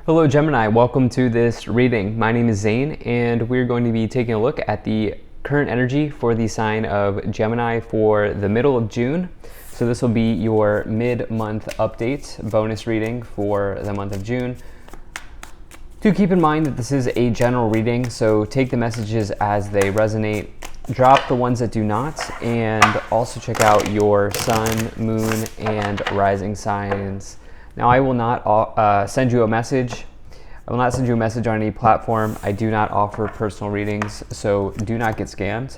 Hello Gemini, welcome to this reading. My name is Zane and we're going to be taking a look at the current energy for the sign of Gemini for the middle of June. So this will be your mid-month update bonus reading for the month of June. Do keep in mind that this is a general reading, so take the messages as they resonate, drop the ones that do not, and also check out your sun, moon, and rising signs. Now, I will not send you a message. I will not send you a message on any platform. I do not offer personal readings, so do not get scammed.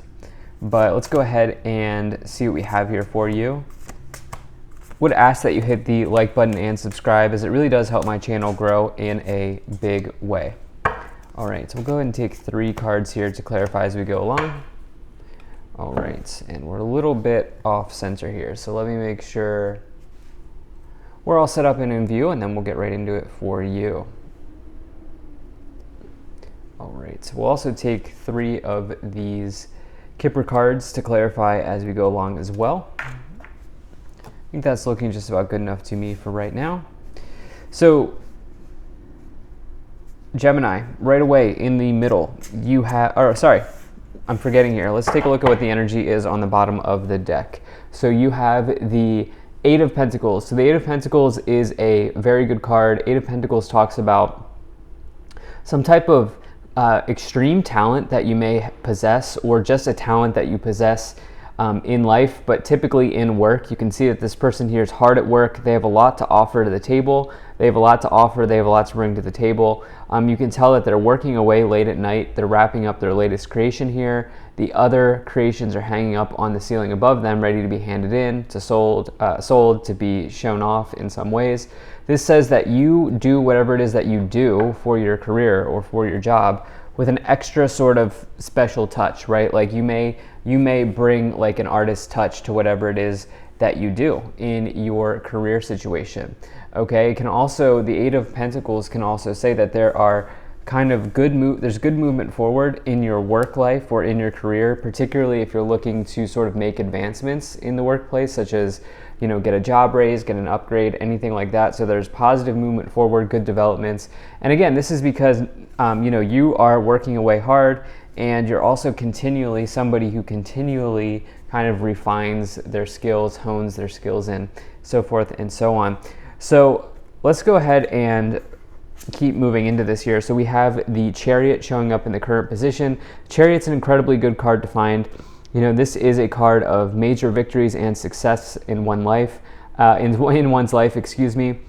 But let's go ahead and see what we have here for you. Would ask that you hit the like button and subscribe, as it really does help my channel grow in a big way. All right, so we'll go ahead and take 3 cards here to clarify as we go along. All right, and we're a little bit off center here, so let me make sure we're all set up and in view, and then we'll get right into it for you. All right, so we'll also take 3 of these Kipper cards to clarify as we go along as well. I think that's looking just about good enough to me for right now. So, Gemini, right away in the middle, you have, or sorry, I'm forgetting here. Let's take a look at what the energy is on the bottom of the deck. So you have the 8 of Pentacles. So the 8 of Pentacles is a very good card. 8 of Pentacles talks about some type of extreme talent that you may possess, or just a talent that you possess in life, but typically in work. You can see that this person here is hard at work. They have a lot to offer to the table. They have a lot to offer. They have a lot to bring to the table. You can tell that they're working away late at night. They're wrapping up their latest creation here. The other creations are hanging up on the ceiling above them, ready to be handed in, to sold, to be shown off in some ways. This says that you do whatever it is that you do for your career or for your job with an extra sort of special touch, right? Like you may bring like an artist's touch to whatever it is that you do in your career situation. Okay, it can also, the 8 of Pentacles can also say that there are kind of there's good movement forward in your work life or in your career, particularly if you're looking to sort of make advancements in the workplace, such as, you know, get a job raise, get an upgrade, anything like that. So there's positive movement forward, good developments. And again, this is because, you know, you are working away hard, and you're also continually somebody who continually kind of refines their skills, hones their skills, and so forth and so on. So let's go ahead and keep moving into this here. So we have the Chariot showing up in the current position. Chariot's an incredibly good card to find. You know, this is a card of major victories and success in one's life, excuse me.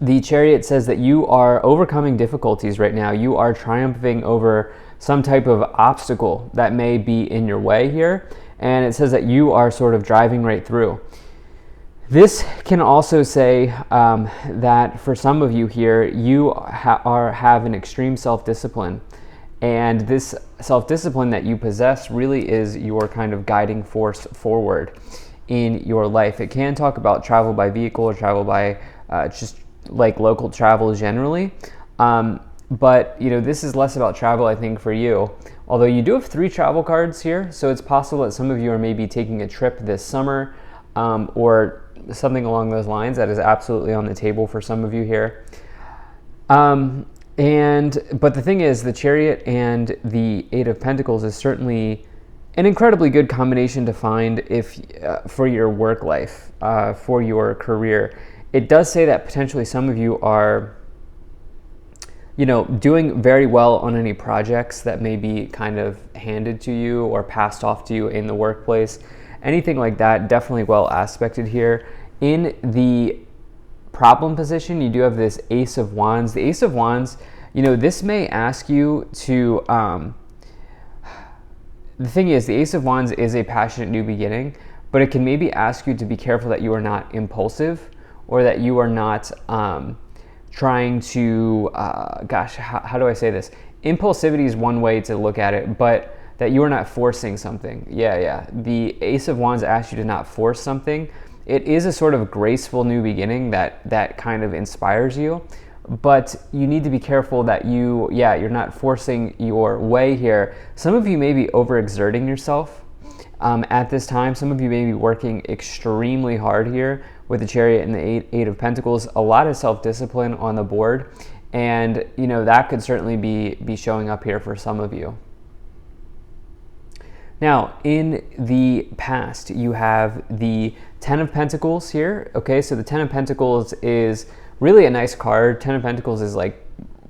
The Chariot says that you are overcoming difficulties right now. You are triumphing over some type of obstacle that may be in your way here. And it says that you are sort of driving right through. This can also say that for some of you here, you have an extreme self-discipline. And this self-discipline that you possess really is your kind of guiding force forward in your life. It can talk about travel by vehicle or travel by just like local travel generally. But, you know, this is less about travel, I think, for you. Although you do have 3 travel cards here, so it's possible that some of you are maybe taking a trip this summer or something along those lines. That is absolutely on the table for some of you here. But the thing is, the Chariot and the 8 of Pentacles is certainly an incredibly good combination to find if for your work life, for your career. It does say that potentially some of you are, you know, doing very well on any projects that may be kind of handed to you or passed off to you in the workplace. Anything like that, definitely well aspected here. In the problem position, you do have this Ace of Wands. The Ace of Wands, you know, this may ask you to, the thing is, the Ace of Wands is a passionate new beginning, but it can maybe ask you to be careful that you are not impulsive, or that you are not trying to, how do I say this? Impulsivity is one way to look at it, but that you are not forcing something. Yeah. The Ace of Wands asks you to not force something. It is a sort of graceful new beginning that kind of inspires you, but you need to be careful that you're not forcing your way here. Some of you may be overexerting yourself at this time. Some of you may be working extremely hard here with the Chariot and the Eight of Pentacles. A lot of self-discipline on the board, And, you know, that could certainly be showing up here for some of you. Now, in the past, you have the Ten of Pentacles here. Okay, so the Ten of Pentacles is really a nice card. Ten of Pentacles is like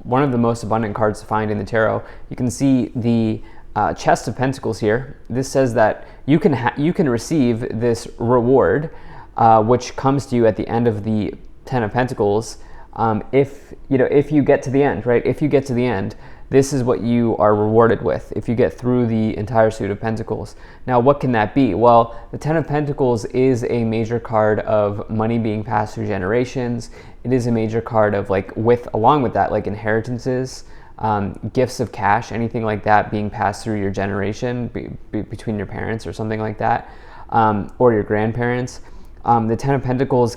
one of the most abundant cards to find in the tarot. You can see the Chest of Pentacles here. This says that you can receive this reward, which comes to you at the end of the Ten of Pentacles. If you get to the end, right? If you get to the end, this is what you are rewarded with if you get through the entire suit of Pentacles. Now, what can that be? Well, the Ten of Pentacles is a major card of money being passed through generations. It is a major card of along with that, like inheritances, gifts of cash, anything like that being passed through your generation between your parents or something like that, or your grandparents. The Ten of Pentacles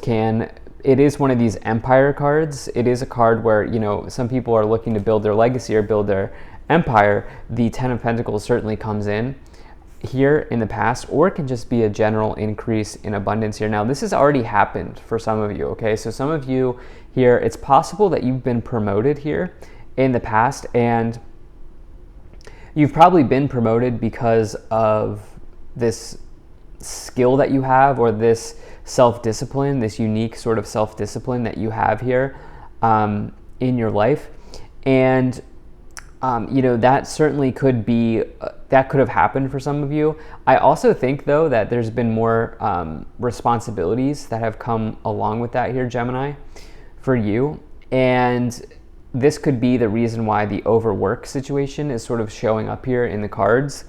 it is one of these empire cards. It is a card where, you know, some people are looking to build their legacy or build their empire. The Ten of Pentacles certainly comes in here in the past, or it can just be a general increase in abundance here. Now, this has already happened for some of you, okay? So some of you here, it's possible that you've been promoted here in the past, and you've probably been promoted because of this skill that you have, or this self-discipline, this unique sort of self-discipline that you have here in your life. And you know, that certainly could have happened for some of you. I also think, though, that there's been more responsibilities that have come along with that here, Gemini, for you. And this could be the reason why the overwork situation is sort of showing up here in the cards.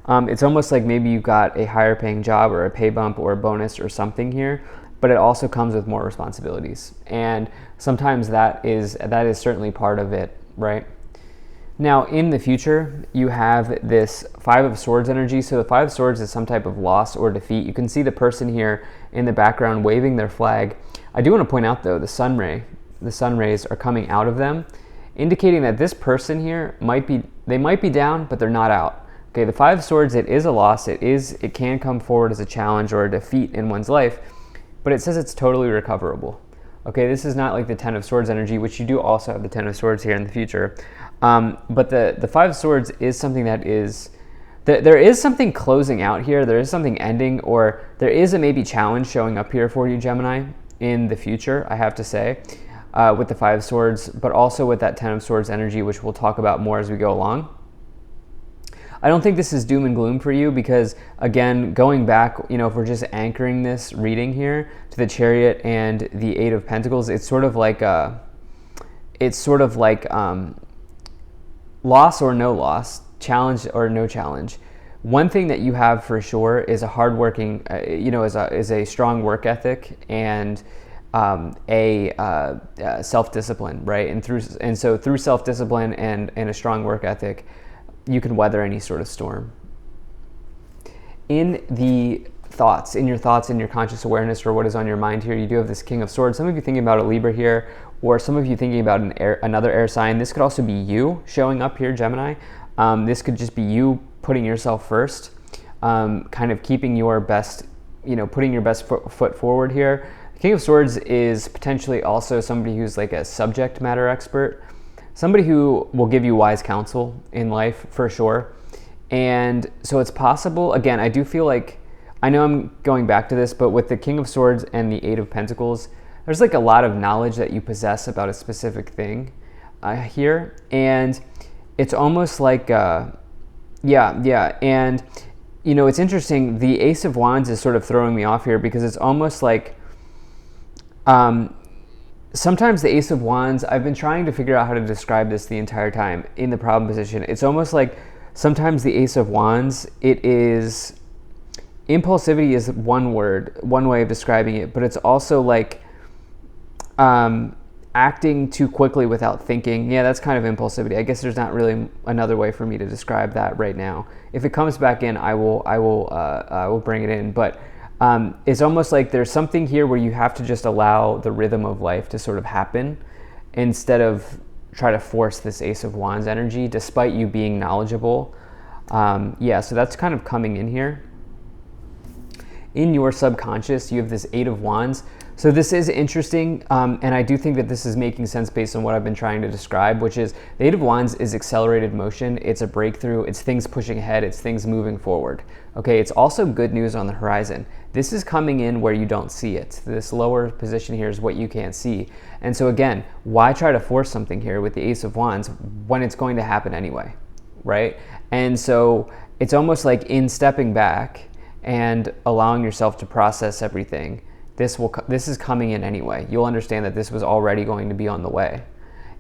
It's almost like maybe you got a higher paying job or a pay bump or a bonus or something here, but it also comes with more responsibilities. And sometimes that is certainly part of it, right? Now, in the future, you have this Five of Swords energy. So the Five of Swords is some type of loss or defeat. You can see the person here in the background waving their flag. I do want to point out, though, the sun rays are coming out of them, indicating that this person here might be down, but they're not out. Okay, the Five of Swords, it is a loss. It can come forward as a challenge or a defeat in one's life, but it says it's totally recoverable. Okay, this is not like the Ten of Swords energy, which you do also have the Ten of Swords here in the future. But the Five of Swords is something that is, there is something closing out here. There is something ending, or there is a maybe challenge showing up here for you, Gemini, in the future, I have to say, with the Five of Swords, but also with that Ten of Swords energy, which we'll talk about more as we go along. I don't think this is doom and gloom for you because, again, going back, you know, if we're just anchoring this reading here to the Chariot and the Eight of Pentacles, it's sort of like loss or no loss, challenge or no challenge. One thing that you have for sure is a hardworking, is a strong work ethic and self-discipline, right? And so through self-discipline and a strong work ethic, you can weather any sort of storm. In your thoughts, in your conscious awareness, or what is on your mind here, you do have this King of Swords. Some of you thinking about a Libra here, or some of you thinking about another air sign. This could also be you showing up here, Gemini. This could just be you putting yourself first, kind of keeping your best, putting your best foot forward here. The King of Swords is potentially also somebody who's like a subject matter expert, somebody who will give you wise counsel in life for sure. And so it's possible, again, I do feel like, I know I'm going back to this, but with the King of Swords and the Eight of Pentacles, there's like a lot of knowledge that you possess about a specific thing here. And it's almost like, And, it's interesting. The Ace of Wands is sort of throwing me off here because it's almost like, sometimes the Ace of Wands, I've been trying to figure out how to describe this the entire time in the problem position. It's almost like sometimes the Ace of Wands, impulsivity is one way of describing it, but it's also like acting too quickly without thinking. Yeah, that's kind of impulsivity. I guess there's not really another way for me to describe that right now. If it comes back in, I will bring it in. But it's almost like there's something here where you have to just allow the rhythm of life to sort of happen instead of try to force this Ace of Wands energy, despite you being knowledgeable. So that's kind of coming in here. In your subconscious, you have this Eight of Wands. So this is interesting, and I do think that this is making sense based on what I've been trying to describe, which is the Eight of Wands is accelerated motion, it's a breakthrough, it's things pushing ahead, it's things moving forward. Okay, it's also good news on the horizon. This is coming in where you don't see it. This lower position here is what you can't see. And so again, why try to force something here with the Ace of Wands when it's going to happen anyway, right? And so it's almost like in stepping back and allowing yourself to process everything, this is coming in anyway. You'll understand that this was already going to be on the way.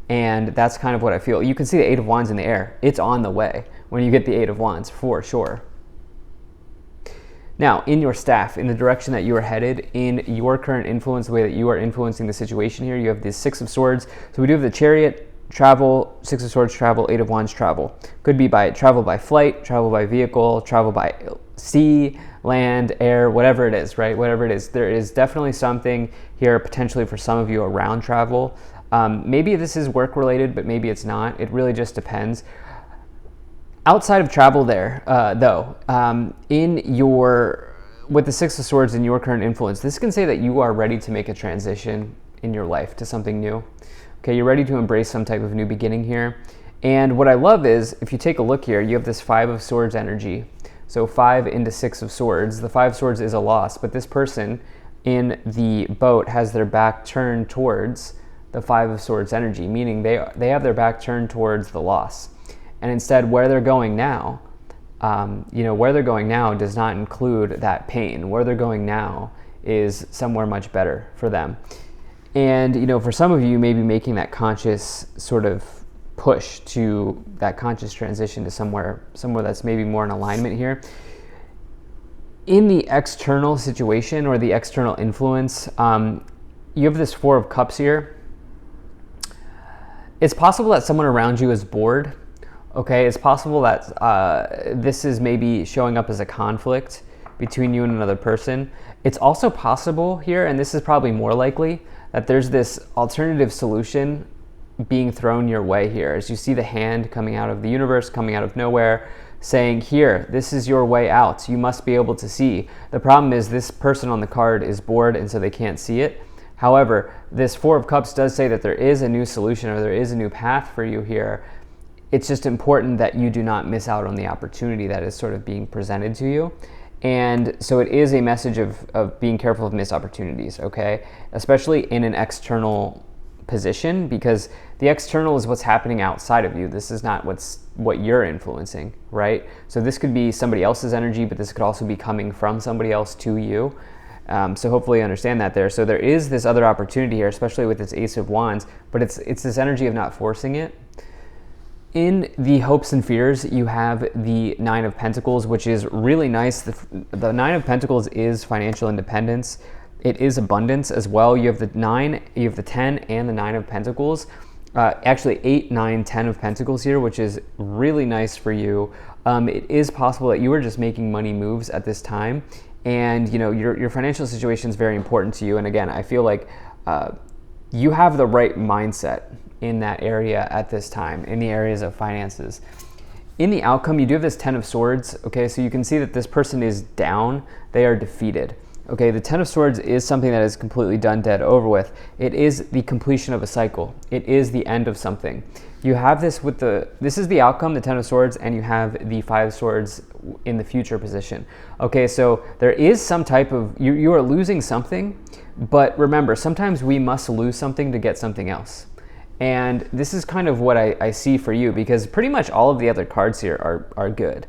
And that's kind of what I feel. You can see the Eight of Wands in the air. It's on the way when you get the Eight of Wands, for sure. Now, in your staff, in the direction that you are headed, in your current influence, the way that you are influencing the situation here, you have the Six of Swords. So we do have the Chariot, travel, Six of Swords, travel, Eight of Wands, travel. Could be travel by flight, travel by vehicle, travel by sea, land, air, whatever it is, right? Whatever it is. There is definitely something here potentially for some of you around travel. Maybe this is work related, but maybe it's not. It really just depends. Outside of travel there, though, with the Six of Swords in your current influence, this can say that you are ready to make a transition in your life to something new. Okay, you're ready to embrace some type of new beginning here. And what I love is, if you take a look here, you have this Five of Swords energy. So 5 into 6 of Swords. The 5 of Swords is a loss, but this person in the boat has their back turned towards the 5 of Swords energy, meaning they have their back turned towards the loss. And instead, where they're going now, where they're going now does not include that pain. Where they're going now is somewhere much better for them. And, for some of you, maybe making that conscious sort of push to that conscious transition to somewhere that's maybe more in alignment here. In the external situation or the external influence, you have this Four of Cups here. It's possible that someone around you is bored. Okay, it's possible that this is maybe showing up as a conflict between you and another person. It's also possible here, and this is probably more likely, that there's this alternative solution being thrown your way here. As you see the hand coming out of the universe, coming out of nowhere, saying, here, this is your way out. You must be able to see. The problem is this person on the card is bored, and so they can't see it. However, this Four of Cups does say that there is a new solution, or there is a new path for you here. It's just important that you do not miss out on the opportunity that is sort of being presented to you. And so it is a message of being careful of missed opportunities, okay? Especially in an external position, because the external is what's happening outside of you. This is not what you're influencing, right? So this could be somebody else's energy, but this could also be coming from somebody else to you. So hopefully you understand that there. So there is this other opportunity here, especially with this Ace of Wands, but it's this energy of not forcing it. In the hopes and fears, you have the Nine of Pentacles, which is really nice. The Nine of Pentacles is financial independence. It is abundance as well. You have the 9, you have the 10, and the 9 of Pentacles. Actually, 8, 9, 10 of Pentacles here, which is really nice for you. It is possible that you are just making money moves at this time, and your financial situation is very important to you. And again, I feel like you have the right mindset in that area at this time, in the areas of finances. In the outcome, you do have this 10 of Swords, okay? So you can see that this person is down, they are defeated. Okay, the 10 of Swords is something that is completely done, dead, over with. It is the completion of a cycle. It is the end of something. You have this this is the outcome, the 10 of Swords, and you have the 5 of Swords in the future position. Okay, so there is some type of, you are losing something, but remember, sometimes we must lose something to get something else. And this is kind of what I see for you, because pretty much all of the other cards here are good.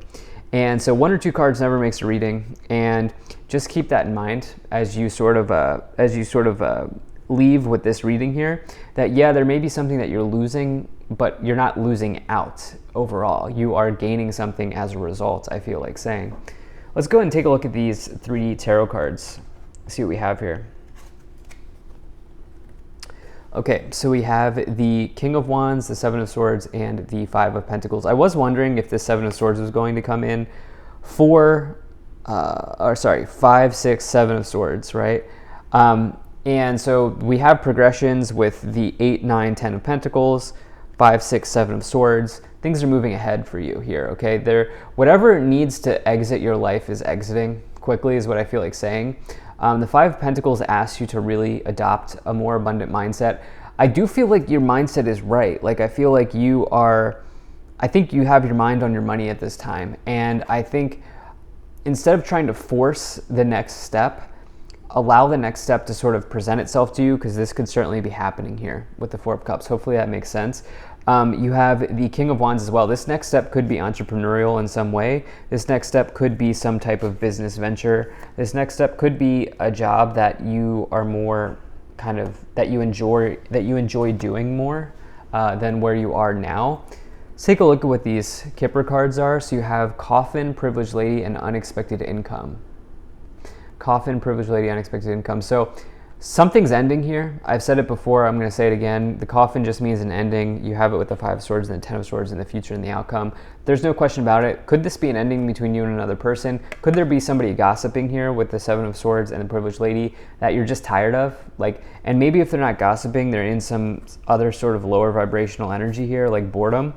And so 1 or 2 cards never makes a reading, and just keep that in mind as you sort of leave with this reading here, that yeah, there may be something that you're losing, but you're not losing out overall. You are gaining something as a result, I feel like saying. Let's go ahead and take a look at these 3 tarot cards, see what we have here. Okay, so we have the King of Wands, the 7 of Swords, and the 5 of Pentacles. I was wondering if the 7 of Swords was going to come in 5, 6, 7 of Swords, right? And so we have progressions with the 8, 9, 10 of Pentacles, 5, 6, 7 of Swords. Things are moving ahead for you here, okay? Whatever needs to exit your life is exiting quickly, is what I feel like saying. The Five of Pentacles asks you to really adopt a more abundant mindset. I do feel like your mindset is right. Like, I feel like I think you have your mind on your money at this time. And I think instead of trying to force the next step, allow the next step to sort of present itself to you, because this could certainly be happening here with the Four of Cups. Hopefully that makes sense. You have the King of Wands as well. This next step could be entrepreneurial in some way. This next step could be some type of business venture. This next step could be a job that you are more kind of, that you enjoy doing more than where you are now. Let's take a look at what these Kipper cards are. So you have Coffin, Privileged Lady, and Unexpected Income. Coffin, Privileged Lady, Unexpected Income. So something's ending here. I've said it before, I'm going to say it again. The Coffin just means an ending. You have it with the Five of Swords and the Ten of Swords in the future and the outcome. There's no question about it. Could this be an ending between you and another person? Could there be somebody gossiping here with the Seven of Swords and the Privileged Lady that you're just tired of? Like, and maybe if they're not gossiping, they're in some other sort of lower vibrational energy here, like boredom.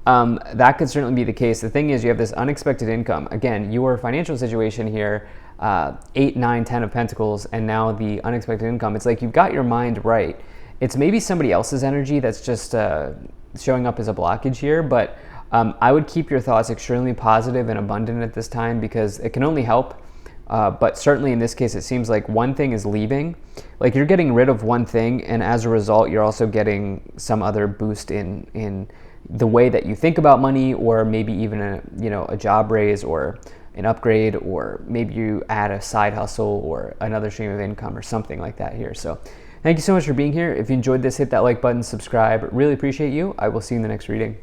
That could certainly be the case. The thing is, you have this unexpected income. Again, your financial situation here, 8, 9, 10 of Pentacles, and now the unexpected income. It's like you've got your mind right. It's maybe somebody else's energy that's just showing up as a blockage here, but I would keep your thoughts extremely positive and abundant at this time, because it can only help. But certainly in this case, it seems like one thing is leaving. Like, you're getting rid of one thing, and as a result, you're also getting some other boost in the way that you think about money, or maybe even a job raise or an upgrade, or maybe you add a side hustle or another stream of income or something like that here. So thank you so much for being here. If you enjoyed this, hit that like button, subscribe. Really appreciate you. I will see you in the next reading.